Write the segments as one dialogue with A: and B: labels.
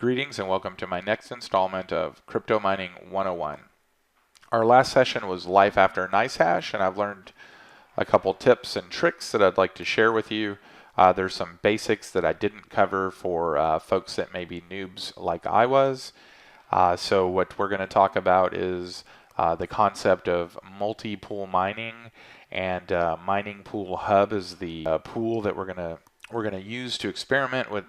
A: Greetings and welcome to my next installment of Crypto Mining 101. Our last session was life after NiceHash, and I've learned a couple tips and tricks that I'd like to share with you. There's some basics that I didn't cover for folks that may be noobs like I was. So what we're going to talk about is the concept of multi-pool mining, and MiningPoolHub is the pool that we're going to use to experiment with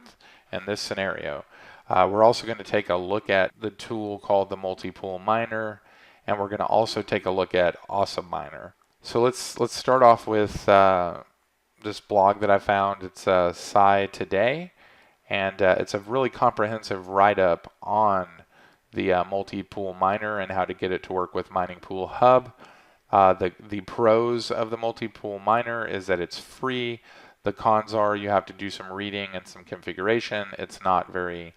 A: in this scenario. We're also going to take a look at the tool called the MultiPoolMiner, and we're going to also take a look at AwesomeMiner. So let's start off with this blog that I found. It's Sci Today, and it's a really comprehensive write-up on the MultiPoolMiner and how to get it to work with MiningPoolHub. The pros of the MultiPoolMiner is that it's free. The cons are you have to do some reading and some configuration. It's not very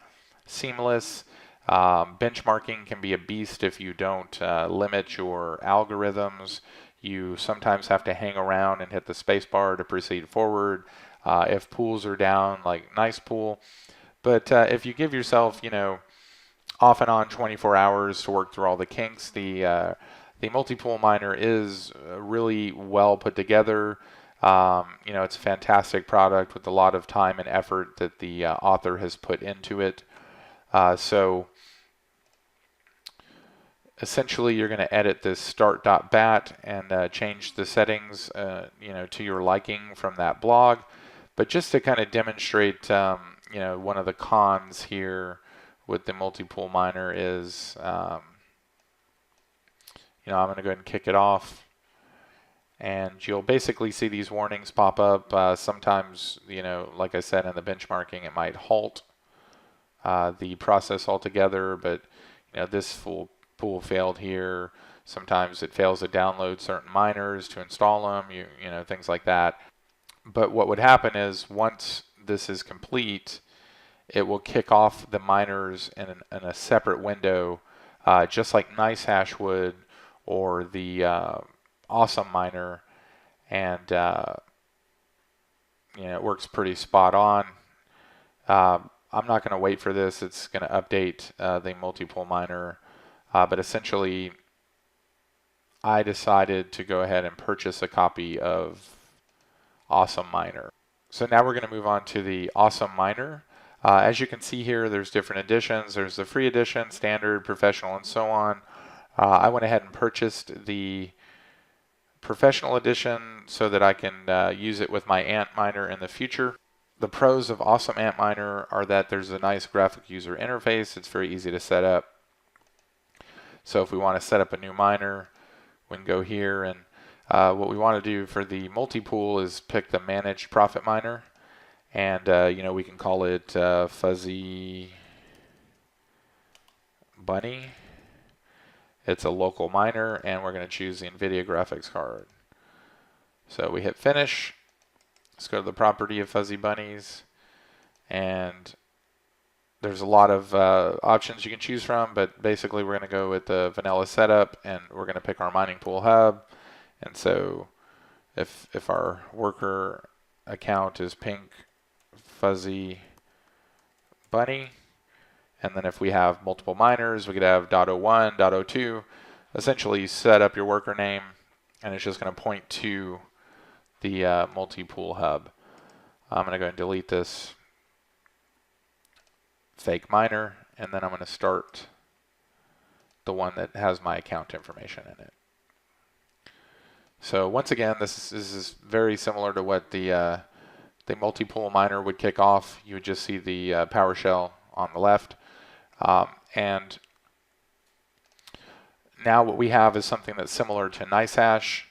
A: seamless. Benchmarking can be a beast if you don't limit your algorithms. You sometimes have to hang around and hit the spacebar to proceed forward if pools are down, like NicePool. But if you give yourself, off and on 24 hours to work through all the kinks, the MultiPoolMiner is really well put together. It's a fantastic product with a lot of time and effort that the author has put into it. So essentially you're going to edit this start.bat and change the settings to your liking from that blog. But just to kind of demonstrate one of the cons here with the MultiPoolMiner is I'm going to go ahead and kick it off, and you'll basically see these warnings pop up. Sometimes, like I said, in the benchmarking, it might halt the process altogether, but this full pool failed here. Sometimes it fails to download certain miners to install them, things like that. But what would happen is once this is complete, it will kick off the miners in a separate window, just like NiceHash would, or the AwesomeMiner, and it works pretty spot on. I'm not going to wait for this. It's going to update the MultiPoolMiner, but essentially I decided to go ahead and purchase a copy of AwesomeMiner. So now we're going to move on to the AwesomeMiner. As you can see here, there's different editions. There's the free edition, standard, professional, and so on. I went ahead and purchased the professional edition so that I can use it with my Antminer in the future. The pros of Awesome Antminer are that there's a nice graphic user interface. It's very easy to set up. So if we want to set up a new miner, we can go here, and what we want to do for the multi-pool is pick the managed profit miner, and we can call it Fuzzy Bunny. It's a local miner, and we're going to choose the NVIDIA graphics card. So we hit finish. Let's go to the property of Fuzzy Bunnies, and there's a lot of options you can choose from, but basically we're going to go with the vanilla setup, and we're going to pick our MiningPoolHub. And so if our worker account is pink Fuzzy Bunny, and then if we have multiple miners, we could have .01, .02. Essentially set up your worker name, and it's just going to point to the MultiPoolHub. I'm going to go and delete this fake miner, and then I'm going to start the one that has my account information in it. So once again, this is very similar to what the MultiPoolMiner would kick off. You would just see the PowerShell on the left. And now what we have is something that's similar to NiceHash.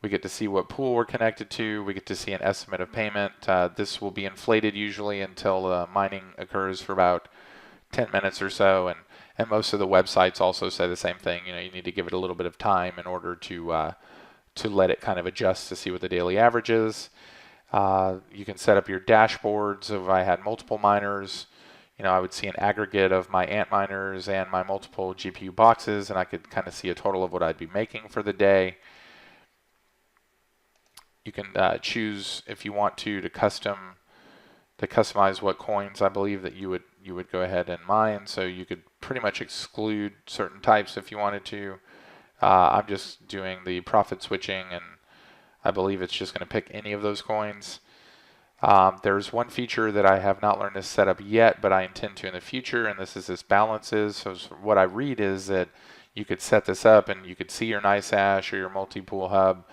A: We get to see what pool we're connected to. We get to see an estimate of payment. This will be inflated usually until mining occurs for about 10 minutes or so. And most of the websites also say the same thing. You need to give it a little bit of time in order to let it kind of adjust to see what the daily average is. You can set up your dashboards. So if I had multiple miners, I would see an aggregate of my Antminers and my multiple GPU boxes, and I could kind of see a total of what I'd be making for the day. You can choose, if you want to custom to customize what coins I believe that you would go ahead and mine. So you could pretty much exclude certain types if you wanted to. I'm just doing the profit switching, and I believe it's just going to pick any of those coins. There's one feature that I have not learned to set up yet, but I intend to in the future, and this is this balances. So what I read is that you could set this up and you could see your NiceHash or your MultiPoolHub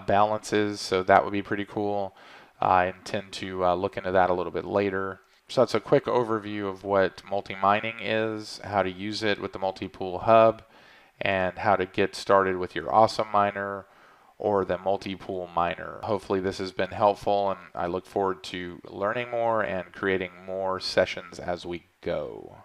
A: balances, so that would be pretty cool. I intend to look into that a little bit later. So that's a quick overview of what multi-mining is, how to use it with the MultiPoolHub, and how to get started with your awesome miner or the MultiPoolMiner. Hopefully this has been helpful, and I look forward to learning more and creating more sessions as we go.